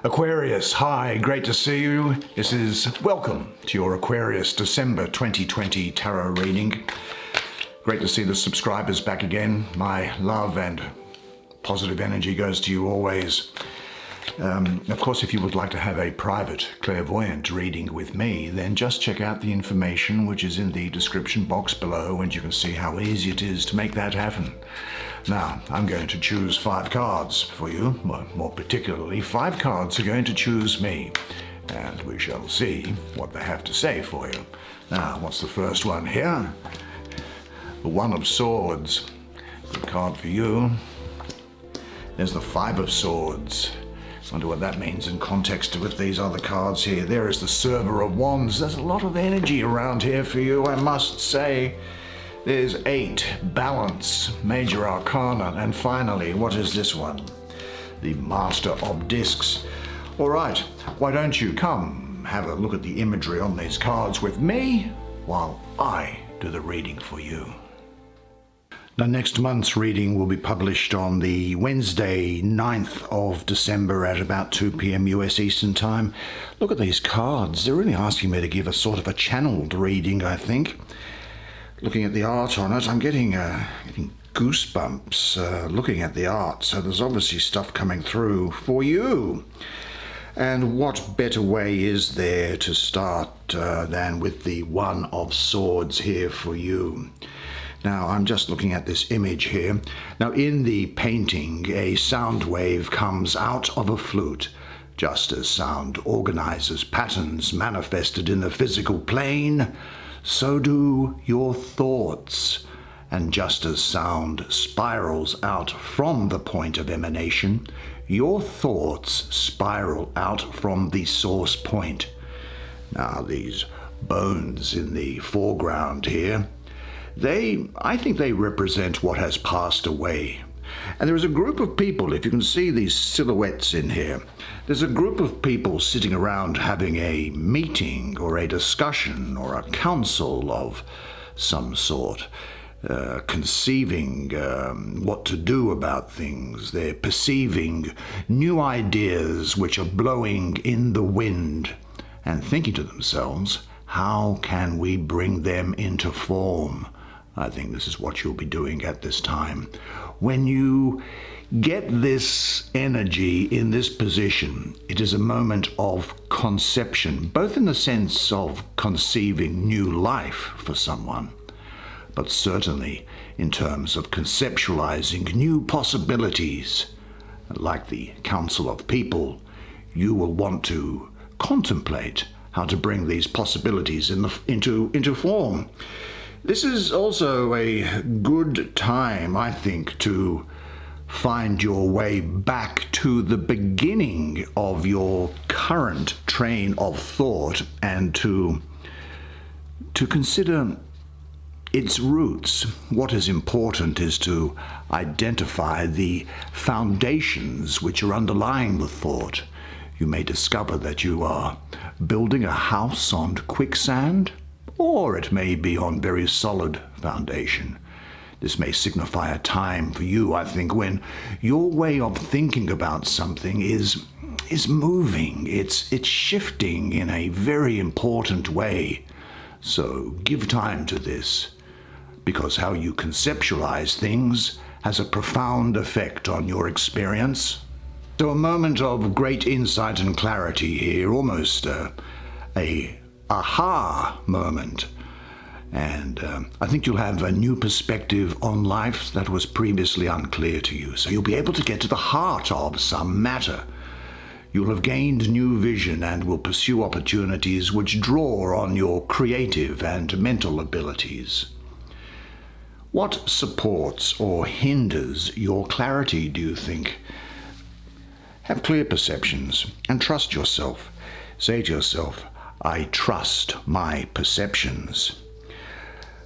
Aquarius, hi, great to see you. This is welcome to your Aquarius December 2020 tarot reading. Great to see the subscribers back again. My love and positive energy goes to you always. Of course, if you would like to have a private clairvoyant reading with me, then just check out the information which is in the description box below and you can see how easy it is to make that happen. Now, I'm going to choose 5 cards for you. Well, more particularly, 5 cards are going to choose me. And we shall see what they have to say for you. Now, what's the first one here? The 1 of Swords. Good card for you. There's the 5 of Swords. Wonder what that means in context with these other cards here. There is the Server of Wands. There's a lot of energy around here for you, I must say. There's 8, Balance, Major Arcana, and finally, what is this one? The Master of Discs. All right, why don't you come have a look at the imagery on these cards with me while I do the reading for you. Now, next month's reading will be published on the Wednesday, 9th of December at about 2 p.m. US Eastern Time. Look at these cards. They're really asking me to give a sort of a channeled reading, I think. Looking at the art on it, I'm getting goosebumps looking at the art. So there's obviously stuff coming through for you. And what better way is there to start than with the 1 of Swords here for you? Now, I'm just looking at this image here. Now, in the painting, a sound wave comes out of a flute. Just as sound organizes patterns manifested in the physical plane, so do your thoughts. And just as sound spirals out from the point of emanation, your thoughts spiral out from the source point. Now, these bones in the foreground here, I think they represent what has passed away. And there is a group of people, if you can see these silhouettes in here, there's a group of people sitting around having a meeting or a discussion or a council of some sort, conceiving what to do about things. They're perceiving new ideas which are blowing in the wind and thinking to themselves, how can we bring them into form? I think this is what you'll be doing at this time. When you get this energy in this position, it is a moment of conception, both in the sense of conceiving new life for someone, but certainly in terms of conceptualizing new possibilities. Like the Council of People, you will want to contemplate how to bring these possibilities into form. This is also a good time, I think, to find your way back to the beginning of your current train of thought and to consider its roots. What is important is to identify the foundations which are underlying the thought. You may discover that you are building a house on quicksand, or it may be on very solid foundation. This may signify a time for you, I think, when your way of thinking about something is moving. It's shifting in a very important way. So give time to this, because how you conceptualize things has a profound effect on your experience. So a moment of great insight and clarity here, almost a aha moment. And I think you'll have a new perspective on life that was previously unclear to you. So you'll be able to get to the heart of some matter. You'll have gained new vision and will pursue opportunities which draw on your creative and mental abilities. What supports or hinders your clarity, do you think? Have clear perceptions and trust yourself. Say to yourself, I trust my perceptions.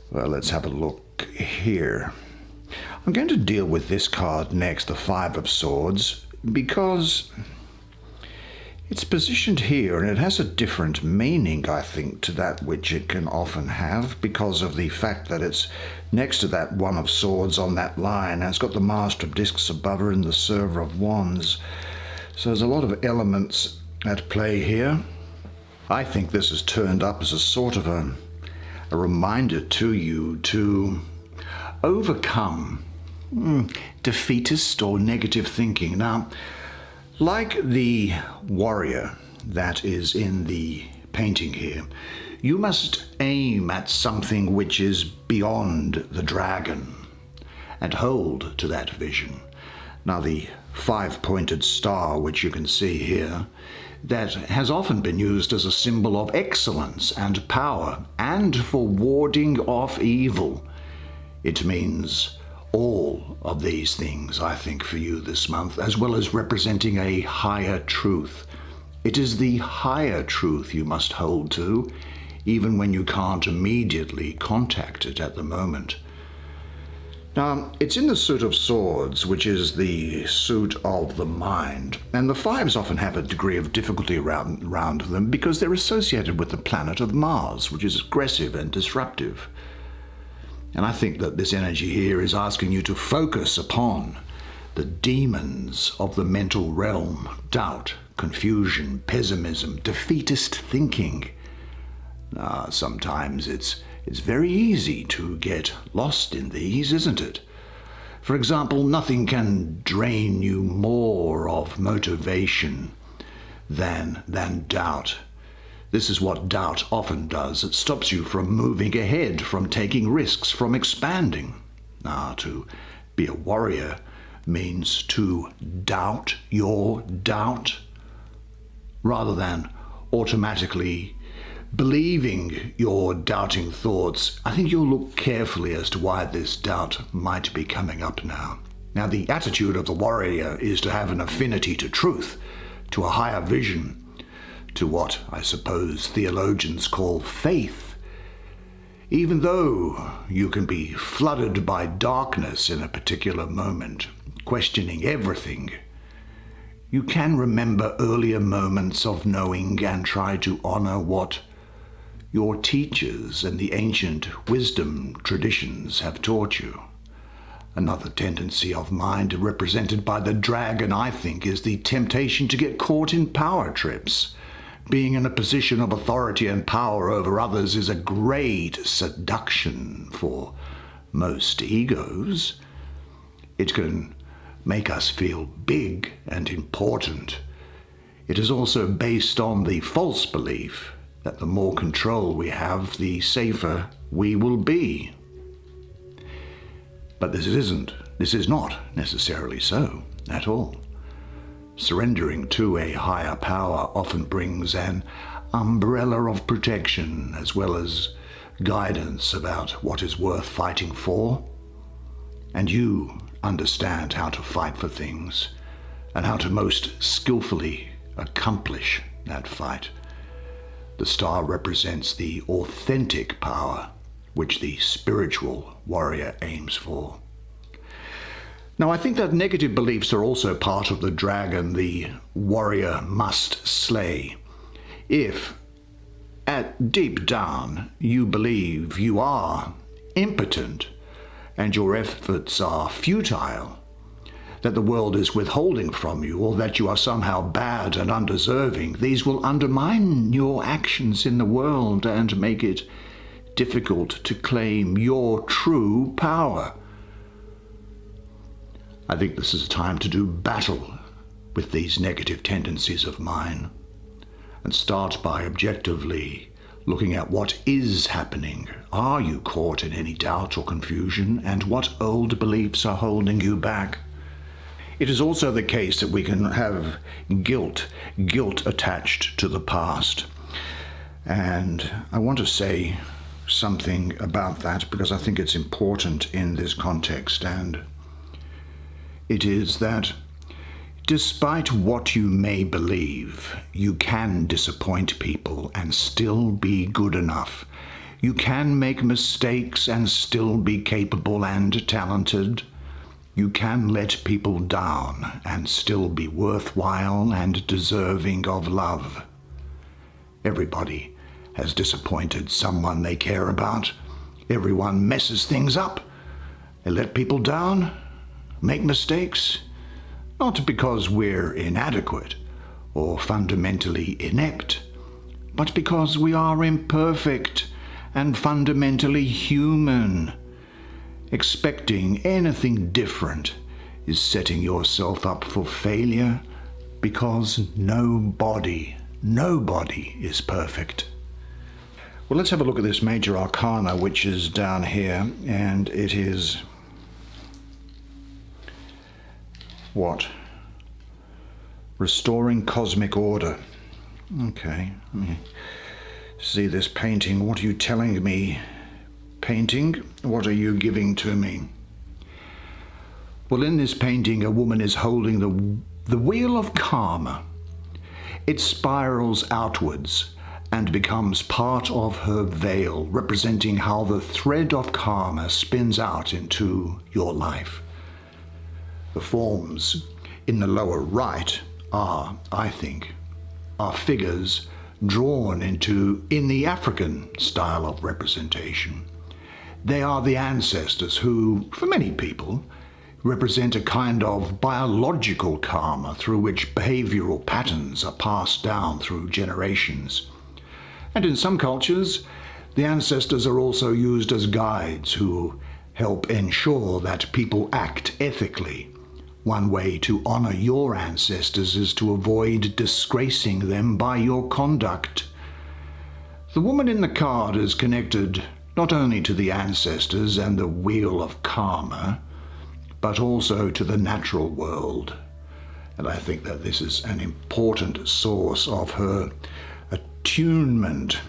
Well, let's have a look here. I'm going to deal with this card next, the 5 of Swords, because it's positioned here and it has a different meaning, I think, to that which it can often have, because of the fact that it's next to that 1 of Swords on that line, and it's got the Master of Discs above her and the Server of Wands. So there's a lot of elements at play here. I think this is turned up as a sort of a reminder to you to overcome defeatist or negative thinking. Now, like the warrior that is in the painting here, you must aim at something which is beyond the dragon and hold to that vision. Now, the five-pointed star, which you can see here, that has often been used as a symbol of excellence and power and for warding off evil. It means all of these things, I think, for you this month, as well as representing a higher truth. It is the higher truth you must hold to, even when you can't immediately contact it at the moment. Now, it's in the suit of swords, which is the suit of the mind, and the fives often have a degree of difficulty around them because they're associated with the planet of Mars, which is aggressive and disruptive. And I think that this energy here is asking you to focus upon the demons of the mental realm: doubt, confusion, pessimism, defeatist thinking. Sometimes it's very easy to get lost in these, isn't it? For example, nothing can drain you more of motivation than doubt. This is what doubt often does. It stops you from moving ahead, from taking risks, from expanding. To be a warrior means to doubt your doubt, rather than automatically believing your doubting thoughts. I think you'll look carefully as to why this doubt might be coming up now. Now, the attitude of the warrior is to have an affinity to truth, to a higher vision, to what I suppose theologians call faith. Even though you can be flooded by darkness in a particular moment, questioning everything, you can remember earlier moments of knowing and try to honor what your teachers and the ancient wisdom traditions have taught you. Another tendency of mind represented by the dragon, I think, is the temptation to get caught in power trips. Being in a position of authority and power over others is a great seduction for most egos. It can make us feel big and important. It is also based on the false belief that the more control we have, the safer we will be. But this is not necessarily so at all. Surrendering to a higher power often brings an umbrella of protection as well as guidance about what is worth fighting for. And you understand how to fight for things and how to most skillfully accomplish that fight. The star represents the authentic power which the spiritual warrior aims for. Now, I think that negative beliefs are also part of the dragon the warrior must slay. If, at deep down, you believe you are impotent and your efforts are futile, that the world is withholding from you, or that you are somehow bad and undeserving, these will undermine your actions in the world and make it difficult to claim your true power. I think this is a time to do battle with these negative tendencies of mine and start by objectively looking at what is happening. Are you caught in any doubt or confusion, and what old beliefs are holding you back? It is also the case that we can have guilt attached to the past. And I want to say something about that because I think it's important in this context, and it is that despite what you may believe, you can disappoint people and still be good enough. You can make mistakes and still be capable and talented. You can let people down and still be worthwhile and deserving of love. Everybody has disappointed someone they care about. Everyone messes things up. They let people down, make mistakes. not because we're inadequate or fundamentally inept, but because we are imperfect and fundamentally human. Expecting anything different is setting yourself up for failure, because nobody is perfect. Well, let's have a look at this major arcana, which is down here, and it is what? Restoring cosmic order. Okay, let me see this painting. What are you telling me? Painting, what are you giving to me? Well, in this painting, a woman is holding the wheel of karma. It spirals outwards and becomes part of her veil, representing how the thread of karma spins out into your life. The forms in the lower right are, I think, figures drawn in the African style of representation. They are the ancestors who, for many people, represent a kind of biological karma through which behavioral patterns are passed down through generations. And in some cultures, the ancestors are also used as guides who help ensure that people act ethically. One way to honor your ancestors is to avoid disgracing them by your conduct. The woman in the card is connected not only to the ancestors and the wheel of karma, but also to the natural world. And I think that this is an important source of her attunement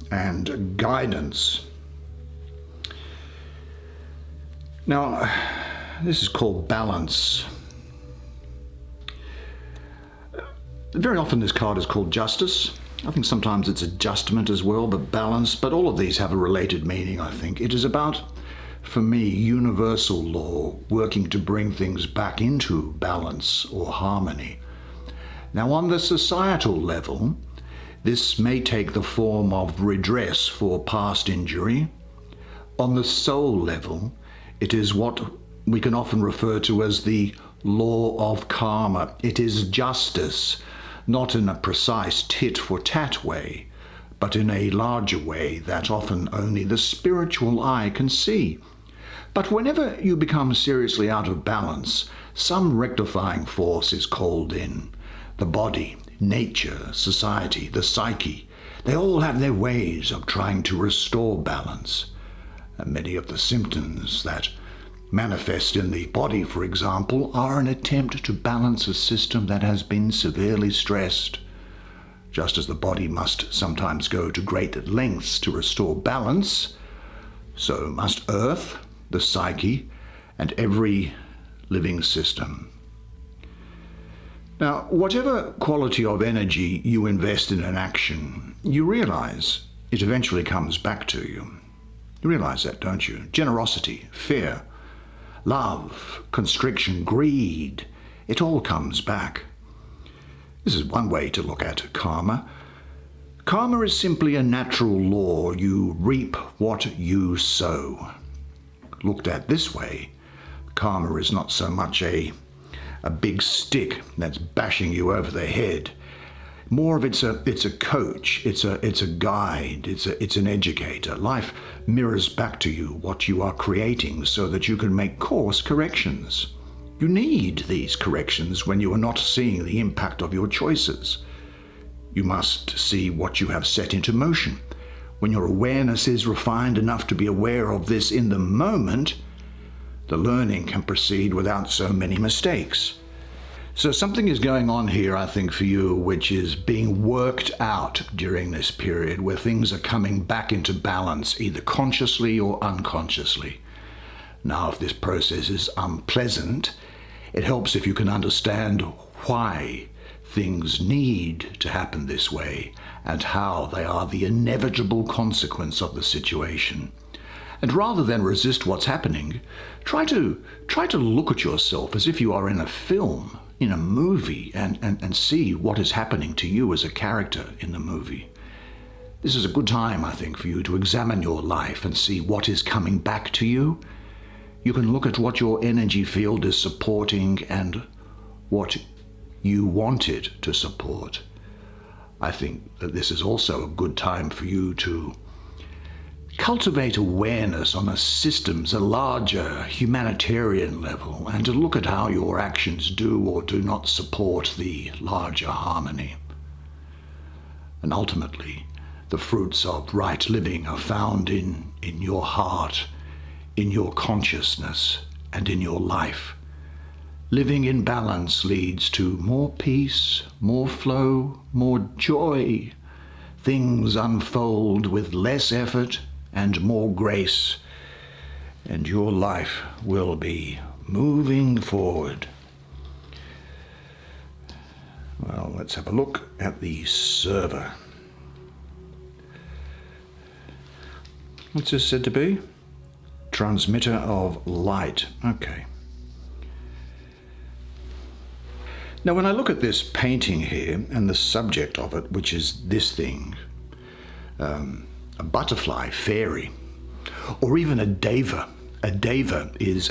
and guidance. Now, this is called balance. Very often this card is called justice. I think sometimes it's adjustment as well, but balance. But all of these have a related meaning, I think. It is about, for me, universal law, working to bring things back into balance or harmony. Now, on the societal level, this may take the form of redress for past injury. On the soul level, it is what we can often refer to as the law of karma. It is justice, not in a precise tit-for-tat way, but in a larger way that often only the spiritual eye can see. But whenever you become seriously out of balance, some rectifying force is called in. The body, nature, society, the psyche, they all have their ways of trying to restore balance. And many of the symptoms that manifest in the body, for example, are an attempt to balance a system that has been severely stressed. Just as the body must sometimes go to great lengths to restore balance, so must Earth, the psyche, and every living system. Now, whatever quality of energy you invest in an action, you realize it eventually comes back to you. You realize that, don't you? Generosity, fear, love, constriction, greed, it all comes back. This is one way to look at karma. Karma is simply a natural law. You reap what you sow. Looked at this way, karma is not so much a big stick that's bashing you over the head. More of it's a coach, it's a guide, it's an educator. Life mirrors back to you what you are creating so that you can make course corrections. You need these corrections when you are not seeing the impact of your choices. You must see what you have set into motion. When your awareness is refined enough to be aware of this in the moment, the learning can proceed without so many mistakes. So something is going on here, I think, for you, which is being worked out during this period where things are coming back into balance, either consciously or unconsciously. Now, if this process is unpleasant, it helps if you can understand why things need to happen this way and how they are the inevitable consequence of the situation. And rather than resist what's happening, try to look at yourself as if you are in a film, in a movie, and see what is happening to you as a character in the movie. This is a good time, I think, for you to examine your life and see what is coming back to you. You can look at what your energy field is supporting and what you want it to support. I think that this is also a good time for you to cultivate awareness on a larger humanitarian level, and to look at how your actions do or do not support the larger harmony. And ultimately, the fruits of right living are found in your heart, in your consciousness, and in your life. Living in balance leads to more peace, more flow, more joy. Things unfold with less effort and more grace, and your life will be moving forward. Well, let's have a look at the server. What's this said to be? Transmitter of light. Okay. Now, when I look at this painting here and the subject of it, which is this thing, a butterfly fairy, or even a deva. A deva is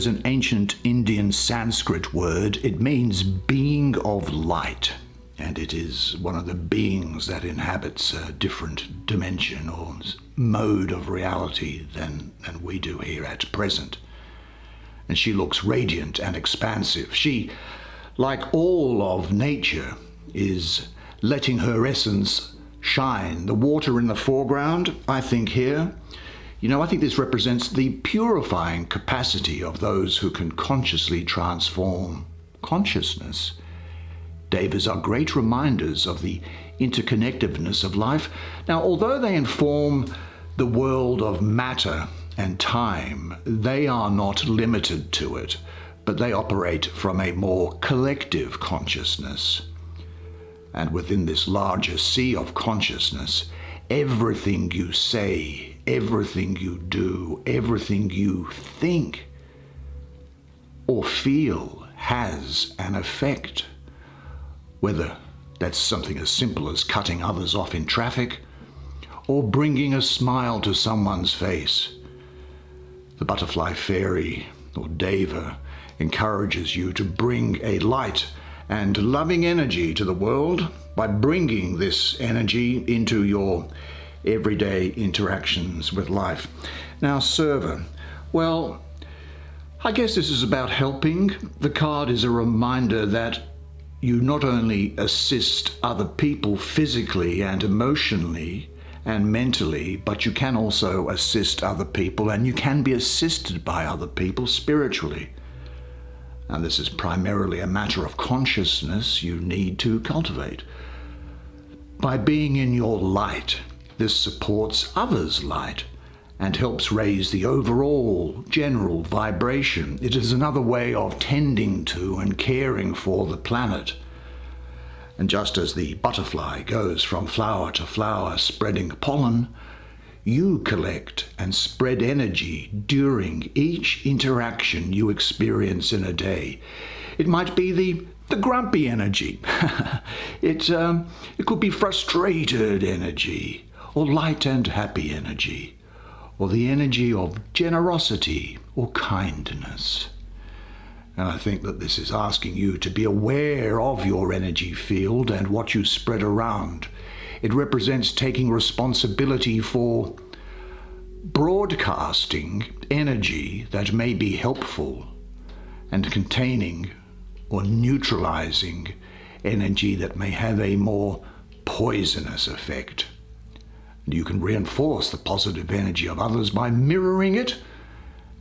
an ancient Indian Sanskrit word. It means being of light, and it is one of the beings that inhabits a different dimension or mode of reality than we do here at present. And she looks radiant and expansive. She, like all of nature, is letting her essence shine. The water in the foreground, I think here, I think this represents the purifying capacity of those who can consciously transform consciousness. Devas are great reminders of the interconnectedness of life. Now, although they inform the world of matter and time, they are not limited to it, but they operate from a more collective consciousness. And within this larger sea of consciousness, everything you say, everything you do, everything you think or feel has an effect. Whether that's something as simple as cutting others off in traffic or bringing a smile to someone's face. The butterfly fairy or deva encourages you to bring a light and loving energy to the world by bringing this energy into your everyday interactions with life. Now, server. Well, I guess this is about helping. The card is a reminder that you not only assist other people physically and emotionally and mentally, but you can also assist other people, and you can be assisted by other people spiritually. And this is primarily a matter of consciousness you need to cultivate. By being in your light, this supports others' light and helps raise the overall general vibration. It is another way of tending to and caring for the planet. And just as the butterfly goes from flower to flower spreading pollen, you collect and spread energy during each interaction you experience in a day. It might be the grumpy energy. It could be frustrated energy, or light and happy energy, or the energy of generosity or kindness. And I think that this is asking you to be aware of your energy field and what you spread around. It represents taking responsibility for broadcasting energy that may be helpful and containing or neutralizing energy that may have a more poisonous effect. And you can reinforce the positive energy of others by mirroring it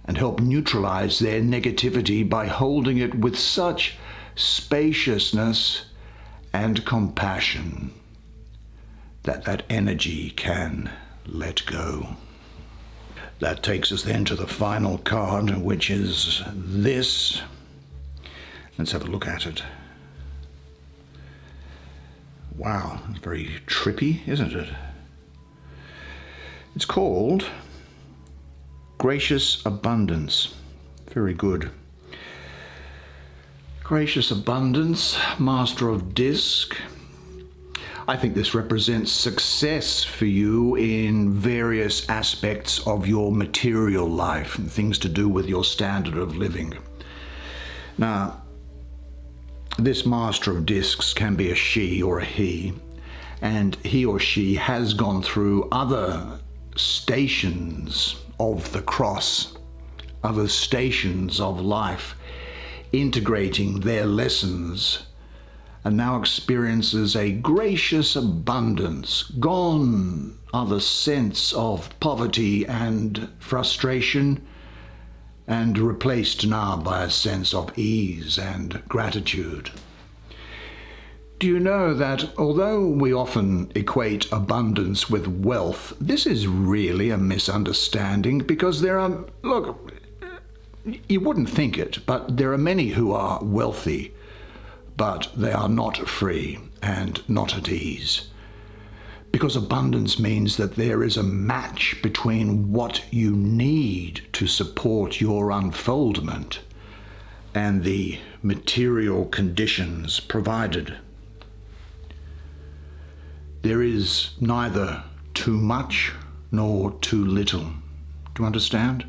and help neutralize their negativity by holding it with such spaciousness and compassion that energy can let go. That takes us then to the final card, which is this. Let's have a look at it. Wow, it's very trippy, isn't it? It's called Gracious Abundance. Very good. Gracious Abundance, Master of Disc. I think this represents success for you in various aspects of your material life and things to do with your standard of living. Now, this Master of Discs can be a she or a he, and he or she has gone through other stations of the cross, other stations of life, integrating their lessons, and now experiences a gracious abundance. Gone are the sense of poverty and frustration, and replaced now by a sense of ease and gratitude. Do you know that although we often equate abundance with wealth, this is really a misunderstanding, because there are, look, you wouldn't think it, but there are many who are wealthy, but they are not free and not at ease. Because abundance means that there is a match between what you need to support your unfoldment and the material conditions provided. There is neither too much nor too little. Do you understand?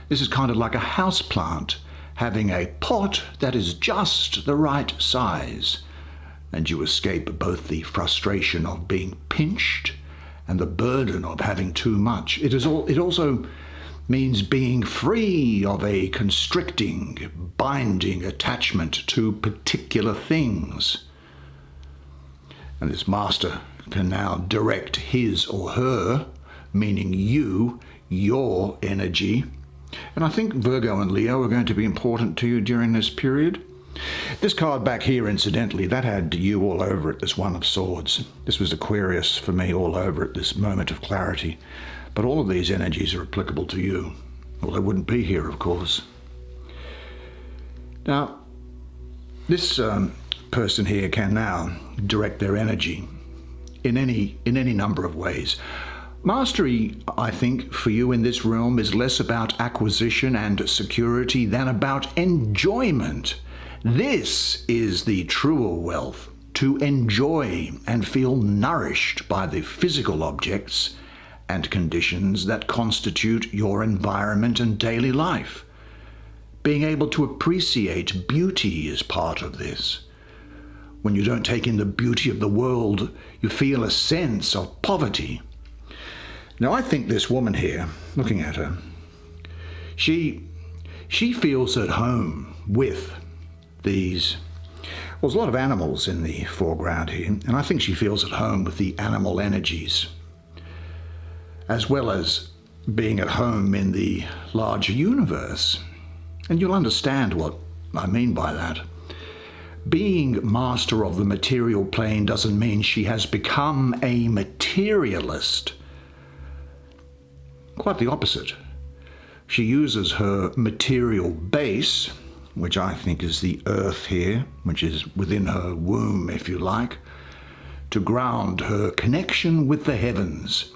This is kind of like a house plant having a pot that is just the right size, and you escape both the frustration of being pinched and the burden of having too much. It also means being free of a constricting, binding attachment to particular things. And this master can now direct his or her, meaning you, your energy. And I think Virgo and Leo are going to be important to you during this period. This card back here, incidentally, that had you all over it, this One of Swords. This was Aquarius for me all over it, this moment of clarity. But all of these energies are applicable to you, or they wouldn't be here, of course. Now, this person here can now direct their energy in any number of ways. Mastery, I think, for you in this realm is less about acquisition and security than about enjoyment. This is the truer wealth, to enjoy and feel nourished by the physical objects and conditions that constitute your environment and daily life. Being able to appreciate beauty is part of this. When you don't take in the beauty of the world, you feel a sense of poverty. Now, I think this woman here, looking at her, she feels at home with these, well, there's a lot of animals in the foreground here, and I think she feels at home with the animal energies, as well as being at home in the larger universe. And you'll understand what I mean by that. Being master of the material plane doesn't mean she has become a materialist. Quite the opposite. She uses her material base, which I think is the earth here, which is within her womb, if you like, to ground her connection with the heavens.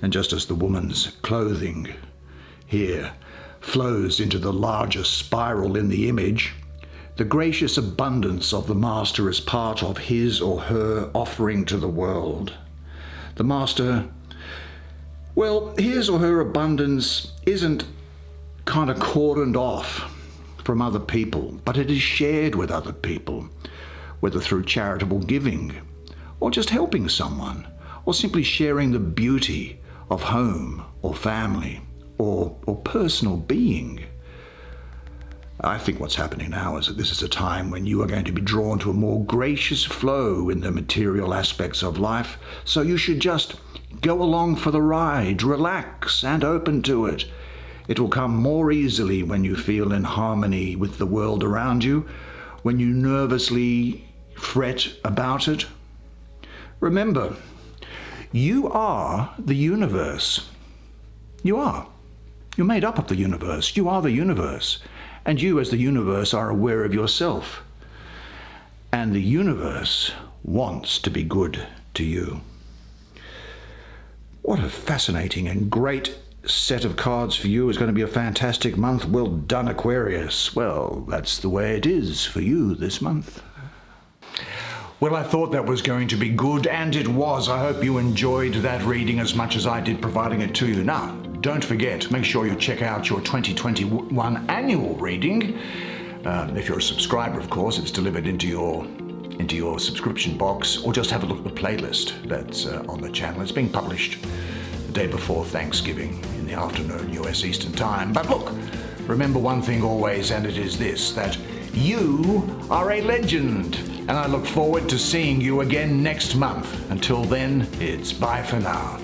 And just as the woman's clothing here flows into the larger spiral in the image, the gracious abundance of the master is part of his or her offering to the world. The master, well, his or her abundance isn't kind of cordoned off from other people, but it is shared with other people, whether through charitable giving, or just helping someone, or simply sharing the beauty of home or family or personal being. I think what's happening now is that this is a time when you are going to be drawn to a more gracious flow in the material aspects of life, so you should just go along for the ride, relax and open to it. It will come more easily when you feel in harmony with the world around you, when you nervously fret about it. Remember, you are the universe. You are. You're made up of the universe. You are the universe. And you, as the universe, are aware of yourself. And the universe wants to be good to you. What a fascinating and great set of cards for you. It's going to be a fantastic month. Well done, Aquarius. Well, that's the way it is for you this month. Well, I thought that was going to be good, and it was. I hope you enjoyed that reading as much as I did providing it to you. Now, don't forget, make sure you check out your 2021 annual reading, If you're a subscriber, of course, it's delivered into your subscription box, or just have a look at the playlist that's on the channel. It's being published the day before Thanksgiving in the afternoon, US Eastern Time. But look, remember one thing always, and it is this, that you are a legend, and I look forward to seeing you again next month. Until then, it's bye for now.